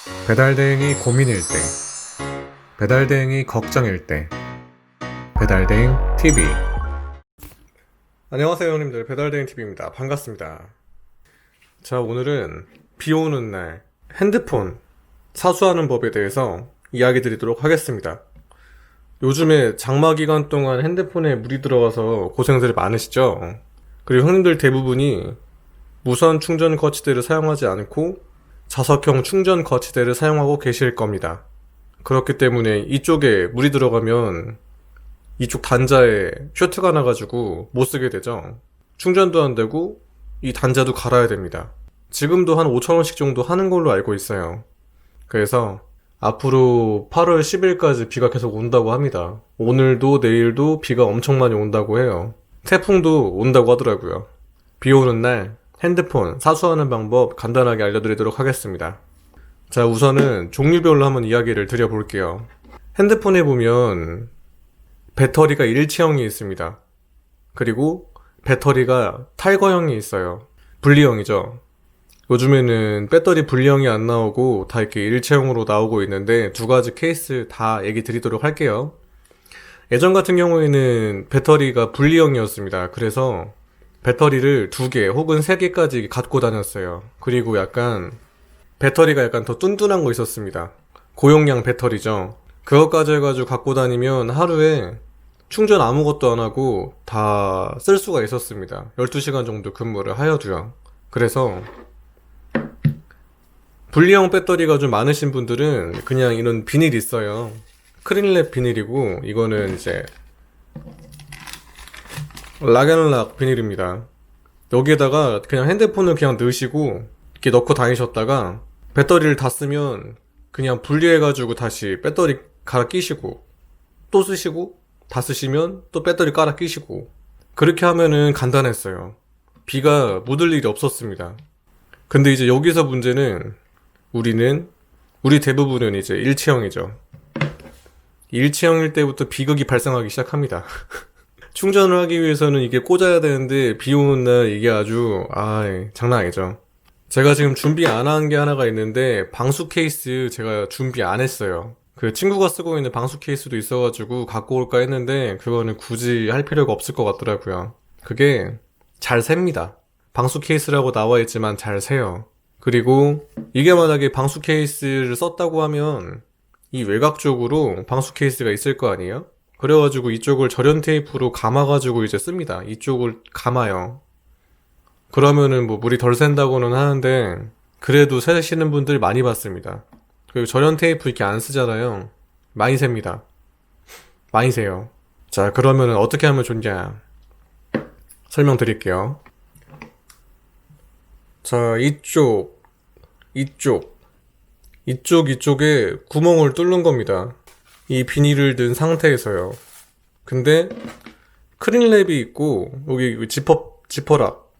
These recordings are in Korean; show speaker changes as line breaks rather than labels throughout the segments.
배달대행이 고민일 때, 배달대행이 걱정일 때, 배달대행 TV. 안녕하세요 형님들, 배달대행 TV입니다. 반갑습니다. 자, 오늘은 비 오는 날 핸드폰 사수하는 법에 대해서 이야기 드리도록 하겠습니다. 요즘에 장마 기간 동안 핸드폰에 물이 들어가서 고생들이 많으시죠? 그리고 형님들 대부분이 무선 충전 거치대를 사용하지 않고 자석형 충전 거치대를 사용하고 계실 겁니다. 그렇기 때문에 이쪽에 물이 들어가면 이쪽 단자에 쇼트가 나가지고 못 쓰게 되죠. 충전도 안 되고 이 단자도 갈아야 됩니다. 지금도 한 5,000원씩 정도 하는 걸로 알고 있어요. 그래서 앞으로 8월 10일까지 비가 계속 온다고 합니다. 오늘도 내일도 비가 엄청 많이 온다고 해요. 태풍도 온다고 하더라고요. 비 오는 날 핸드폰 사수하는 방법 간단하게 알려드리도록 하겠습니다. 자, 우선은 종류별로 한번 이야기를 드려볼게요. 핸드폰에 보면 배터리가 일체형이 있습니다. 그리고 배터리가 탈거형이 있어요. 분리형이죠. 요즘에는 배터리 분리형이 안 나오고 다 이렇게 일체형으로 나오고 있는데 두 가지 케이스 다 얘기 드리도록 할게요. 예전 같은 경우에는 배터리가 분리형이었습니다. 그래서 배터리를 2개 혹은 3개까지 갖고 다녔어요. 그리고 배터리가 약간 더 뚠뚠한 거 있었습니다. 고용량 배터리죠. 그것까지 해가지고 갖고 다니면 하루에 충전 아무것도 안 하고 다 쓸 수가 있었습니다. 12시간 정도 근무를 하여도요. 그래서 분리형 배터리가 좀 많으신 분들은 그냥 이런 비닐이 있어요. 크린랩 비닐이고, 이거는 이제 락앤락 비닐입니다. 여기에다가 그냥 핸드폰을 그냥 넣으시고 이렇게 넣고 다니셨다가 배터리를 다 쓰면 그냥 분리해가지고 다시 배터리 갈아 끼시고 또 쓰시고 다 쓰시면 또 배터리 깔아 끼시고, 그렇게 하면은 간단했어요. 비가 묻을 일이 없었습니다. 근데 이제 여기서 문제는 우리 대부분은 이제 일체형이죠. 일체형일 때부터 비극이 발생하기 시작합니다. 충전을 하기 위해서는 이게 꽂아야 되는데 비 오는 날 이게 아주 장난 아니죠. 제가 지금 준비 안 한 게 하나가 있는데 방수 케이스 제가 준비 안 했어요. 그 친구가 쓰고 있는 방수 케이스도 있어가지고 갖고 올까 했는데 그거는 굳이 할 필요가 없을 것 같더라고요. 그게 잘 셉니다. 방수 케이스라고 나와 있지만 잘 새요. 그리고 이게 만약에 방수 케이스를 썼다고 하면 이 외곽 쪽으로 방수 케이스가 있을 거 아니에요? 그래가지고 이쪽을 절연 테이프로 감아가지고 이제 씁니다. 이쪽을 감아요. 그러면은 뭐 물이 덜 샌다고는 하는데 그래도 새시는 분들 많이 봤습니다. 그리고 절연 테이프 이렇게 안 쓰잖아요. 많이 셉니다. 많이 새요. 자, 그러면은 어떻게 하면 좋냐 설명드릴게요. 자, 이쪽에 구멍을 뚫는 겁니다. 이 비닐을 든 상태에서요. 근데 크린랩이 있고 여기 지퍼락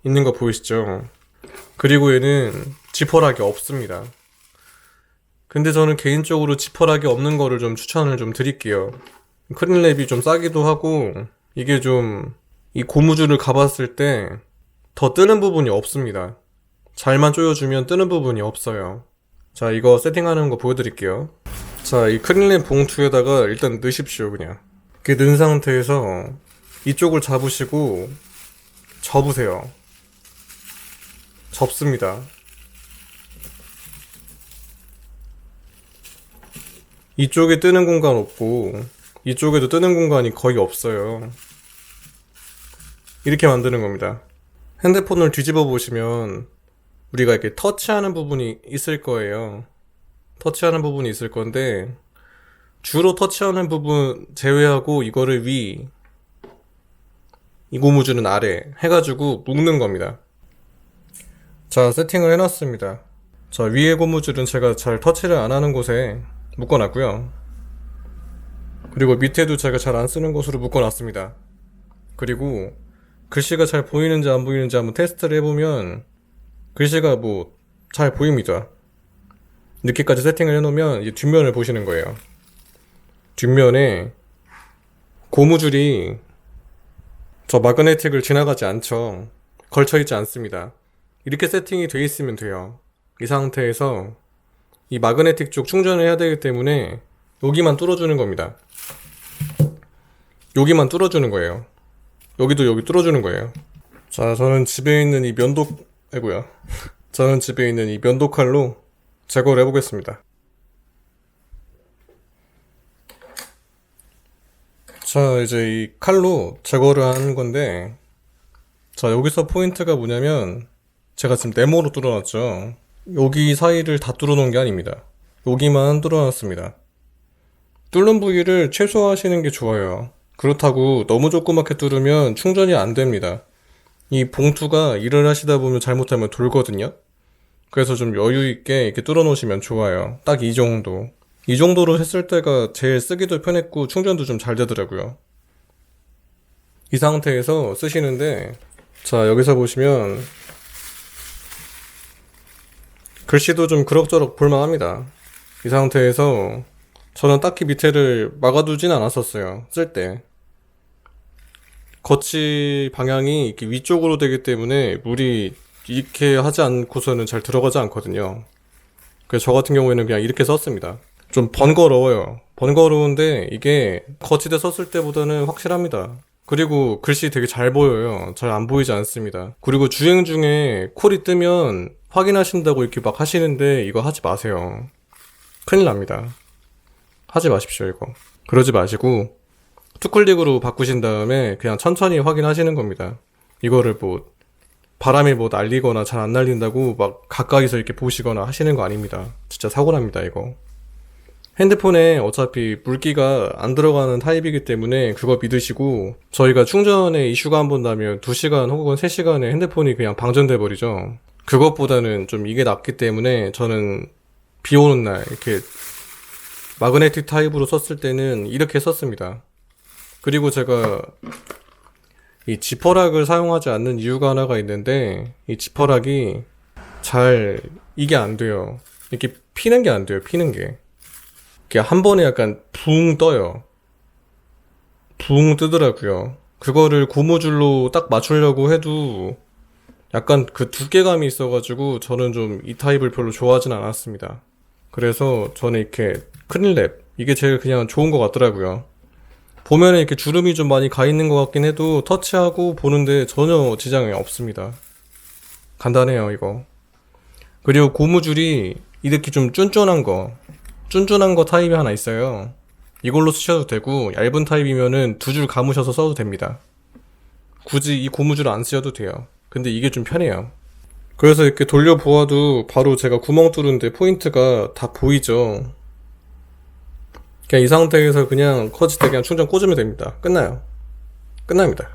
있는 거 보이시죠? 그리고 얘는 지퍼락이 없습니다. 근데 저는 개인적으로 지퍼락이 없는 거를 좀 추천을 좀 드릴게요. 크린랩이 좀 싸기도 하고 이게 좀 이 고무줄을 감았을 때 더 뜨는 부분이 없습니다. 잘만 조여주면 뜨는 부분이 없어요. 자, 이거 세팅하는 거 보여드릴게요. 자, 이 크린랩 봉투에다가 일단 넣으십시오. 그냥 이렇게 넣은 상태에서 이쪽을 잡으시고 접으세요. 접습니다. 이쪽에 뜨는 공간 없고 이쪽에도 뜨는 공간이 거의 없어요. 이렇게 만드는 겁니다. 핸드폰을 뒤집어 보시면 우리가 이렇게 터치하는 부분이 있을 거예요. 터치하는 부분이 있을 건데 주로 터치하는 부분 제외하고 이거를 위, 이 고무줄은 아래 해가지고 묶는 겁니다. 자, 세팅을 해놨습니다. 자, 위에 고무줄은 제가 잘 터치를 안 하는 곳에 묶어놨고요. 그리고 밑에도 제가 잘 안 쓰는 곳으로 묶어놨습니다. 그리고 글씨가 잘 보이는지 안 보이는지 한번 테스트를 해보면 글씨가 뭐 잘 보입니다. 이렇게까지 세팅을 해놓으면 이제 뒷면을 보시는 거예요. 뒷면에 고무줄이 저 마그네틱을 지나가지 않죠. 걸쳐있지 않습니다. 이렇게 세팅이 돼 있으면 돼요. 이 상태에서 이 마그네틱 쪽 충전을 해야 되기 때문에 여기만 뚫어주는 겁니다. 여기만 뚫어주는 거예요. 여기도 여기 뚫어주는 거예요. 자, 저는 집에 있는 이 저는 집에 있는 이 면도 칼로 제거를 해보겠습니다. 자, 이제 이 칼로 제거를 하는 건데, 자, 여기서 포인트가 뭐냐면, 제가 지금 네모로 뚫어놨죠. 여기 사이를 다 뚫어놓은 게 아닙니다. 여기만 뚫어놨습니다. 뚫는 부위를 최소화하시는 게 좋아요. 그렇다고 너무 조그맣게 뚫으면 충전이 안 됩니다. 이 봉투가 일을 하시다 보면 잘못하면 돌거든요. 그래서 좀 여유 있게 이렇게 뚫어 놓으시면 좋아요. 딱 이 정도. 이 정도로 했을 때가 제일 쓰기도 편했고 충전도 좀 잘 되더라고요. 이 상태에서 쓰시는데, 자, 여기서 보시면 글씨도 좀 그럭저럭 볼만합니다. 이 상태에서 저는 딱히 밑에를 막아두진 않았었어요. 쓸 때. 거치 방향이 이렇게 위쪽으로 되기 때문에 물이 이렇게 하지 않고서는 잘 들어가지 않거든요. 그래서 저 같은 경우에는 그냥 이렇게 썼습니다. 좀 번거로워요. 번거로운데 이게 거치대 썼을 때보다는 확실합니다. 그리고 글씨 되게 잘 보여요. 잘 안 보이지 않습니다. 그리고 주행 중에 콜이 뜨면 확인하신다고 이렇게 막 하시는데 이거 하지 마세요. 큰일 납니다. 하지 마십시오, 이거. 그러지 마시고 투클릭으로 바꾸신 다음에 그냥 천천히 확인하시는 겁니다. 이거를 뭐 바람이 뭐 날리거나 잘 안 날린다고 막 가까이서 이렇게 보시거나 하시는 거 아닙니다. 진짜 사고납니다, 이거. 핸드폰에 어차피 물기가 안 들어가는 타입이기 때문에 그거 믿으시고, 저희가 충전에 이슈가 한 번 나면 2시간 혹은 3시간에 핸드폰이 그냥 방전돼 버리죠. 그것보다는 좀 이게 낫기 때문에 저는 비 오는 날 이렇게 마그네틱 타입으로 썼을 때는 이렇게 썼습니다. 그리고 제가 이 지퍼락을 사용하지 않는 이유가 하나가 있는데, 이 지퍼락이 이게 안 돼요. 이렇게 피는 게 안 돼요, 피는 게. 이렇게 한 번에 약간 붕 떠요. 붕 뜨더라고요. 그거를 고무줄로 딱 맞추려고 해도 약간 그 두께감이 있어가지고 저는 좀 이 타입을 별로 좋아하진 않았습니다. 그래서 저는 이렇게 크릴랩, 이게 제일 그냥 좋은 것 같더라고요. 보면은 이렇게 주름이 좀 많이 가 있는 것 같긴 해도 터치하고 보는데 전혀 지장이 없습니다. 간단해요, 이거. 그리고 고무줄이 이렇게 좀 쫀쫀한 거 타입이 하나 있어요. 이걸로 쓰셔도 되고, 얇은 타입이면은 2줄 감으셔서 써도 됩니다. 굳이 이 고무줄을 안 쓰셔도 돼요. 근데 이게 좀 편해요. 그래서 이렇게 돌려보아도 바로 제가 구멍 뚫은데 포인트가 다 보이죠. 그냥 이 상태에서 그냥 커지대 그냥 충전 꽂으면 됩니다. 끝납니다.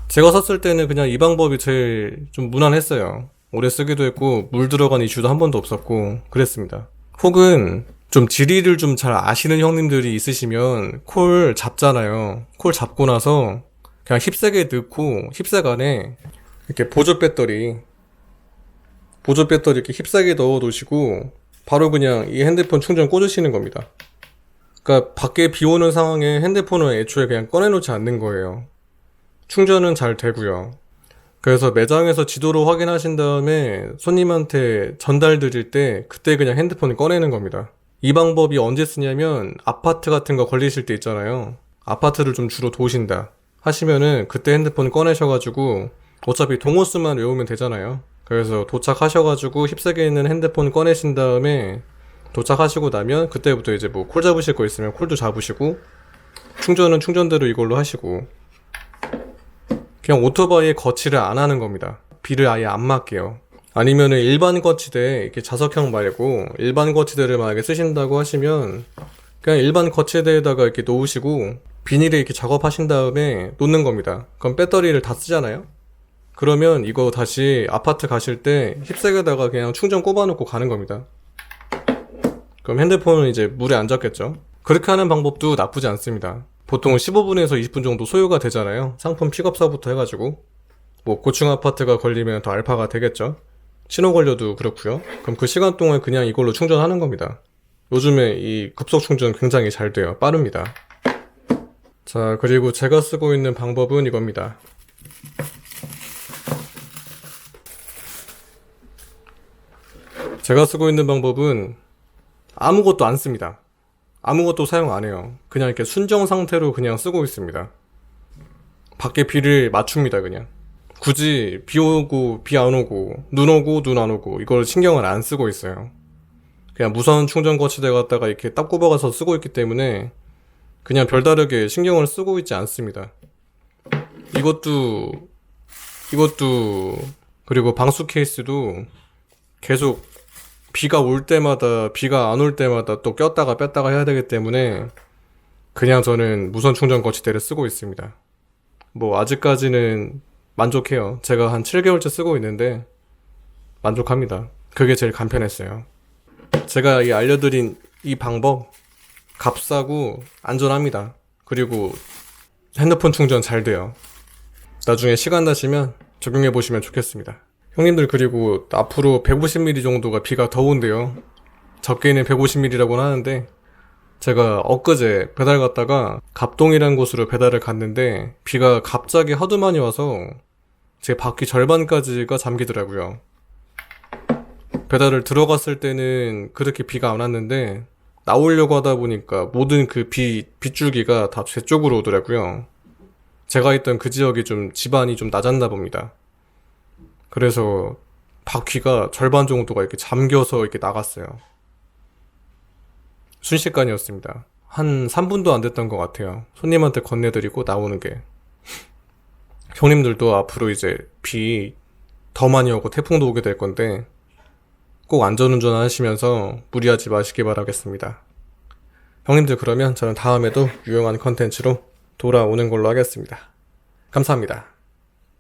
제가 썼을 때는 그냥 이 방법이 제일 좀 무난했어요. 오래 쓰기도 했고 물 들어간 이슈도 한 번도 없었고 그랬습니다. 혹은 좀 지리를 좀 잘 아시는 형님들이 있으시면 콜 잡잖아요. 콜 잡고 나서 그냥 힙색에 넣고 힙색 안에 이렇게 보조 배터리 이렇게 힙색에 넣어 놓으시고 바로 그냥 이 핸드폰 충전 꽂으시는 겁니다. 그러니까 밖에 비 오는 상황에 핸드폰을 애초에 그냥 꺼내놓지 않는 거예요. 충전은 잘 되고요. 그래서 매장에서 지도로 확인하신 다음에 손님한테 전달 드릴 때 그때 그냥 핸드폰을 꺼내는 겁니다. 이 방법이 언제 쓰냐면 아파트 같은 거 걸리실 때 있잖아요. 아파트를 좀 주로 도신다 하시면은 그때 핸드폰 꺼내셔가지고 어차피 동호수만 외우면 되잖아요. 그래서 도착하셔가지고 힙색에 있는 핸드폰 꺼내신 다음에 도착하시고 나면 그때부터 이제 뭐 콜 잡으실 거 있으면 콜도 잡으시고 충전은 충전대로 이걸로 하시고 그냥 오토바이에 거치를 안 하는 겁니다. 비를 아예 안 맞게요. 아니면은 일반 거치대 이렇게 자석형 말고 일반 거치대를 만약에 쓰신다고 하시면 그냥 일반 거치대에다가 이렇게 놓으시고 비닐에 이렇게 작업하신 다음에 놓는 겁니다. 그럼 배터리를 다 쓰잖아요. 그러면 이거 다시 아파트 가실 때 힙색에다가 그냥 충전 꼽아놓고 가는 겁니다. 그럼 핸드폰은 이제 물에 안 젖겠죠. 그렇게 하는 방법도 나쁘지 않습니다. 보통 15분에서 20분 정도 소요가 되잖아요. 상품 픽업사부터 해가지고 뭐 고층 아파트가 걸리면 더 알파가 되겠죠. 신호 걸려도 그렇고요. 그럼 그 시간 동안 그냥 이걸로 충전하는 겁니다. 요즘에 이 급속 충전 굉장히 잘 돼요. 빠릅니다. 자, 그리고 제가 쓰고 있는 방법은 이겁니다. 제가 쓰고 있는 방법은 아무것도 안 씁니다. 아무것도 사용 안 해요. 그냥 이렇게 순정 상태로 그냥 쓰고 있습니다. 밖에 비를 맞춥니다, 그냥. 굳이 비 오고 비 안 오고 눈 오고 눈 안 오고 이걸 신경을 안 쓰고 있어요. 그냥 무선 충전 거치대 갖다가 이렇게 딱 꼽아가서 쓰고 있기 때문에 그냥 별다르게 신경을 쓰고 있지 않습니다. 이것도 그리고 방수 케이스도 계속 비가 올 때마다 비가 안 올 때마다 또 꼈다가 뺐다가 해야 되기 때문에 그냥 저는 무선 충전 거치대를 쓰고 있습니다. 뭐 아직까지는 만족해요. 제가 한 7개월째 쓰고 있는데 만족합니다. 그게 제일 간편했어요. 제가 이 알려드린 이 방법 값싸고 안전합니다. 그리고 핸드폰 충전 잘 돼요. 나중에 시간 나시면 적용해 보시면 좋겠습니다. 형님들, 그리고 앞으로 150mm 정도가 비가 더 온대요. 적게는 150mm라고는 하는데 제가 엊그제 배달 갔다가 갑동이라는 곳으로 배달을 갔는데 비가 갑자기 하도 많이 와서 제 바퀴 절반까지가 잠기더라고요. 배달을 들어갔을 때는 그렇게 비가 안 왔는데 나오려고 하다 보니까 모든 그 빗줄기가 다 제 쪽으로 오더라고요. 제가 있던 그 지역이 좀 지반이 좀 낮았나 봅니다. 그래서 바퀴가 절반 정도가 이렇게 잠겨서 이렇게 나갔어요. 순식간이었습니다. 한 3분도 안 됐던 것 같아요. 손님한테 건네드리고 나오는 게. 형님들도 앞으로 이제 비 더 많이 오고 태풍도 오게 될 건데 꼭 안전운전 하시면서 무리하지 마시기 바라겠습니다. 형님들, 그러면 저는 다음에도 유용한 컨텐츠로 돌아오는 걸로 하겠습니다. 감사합니다.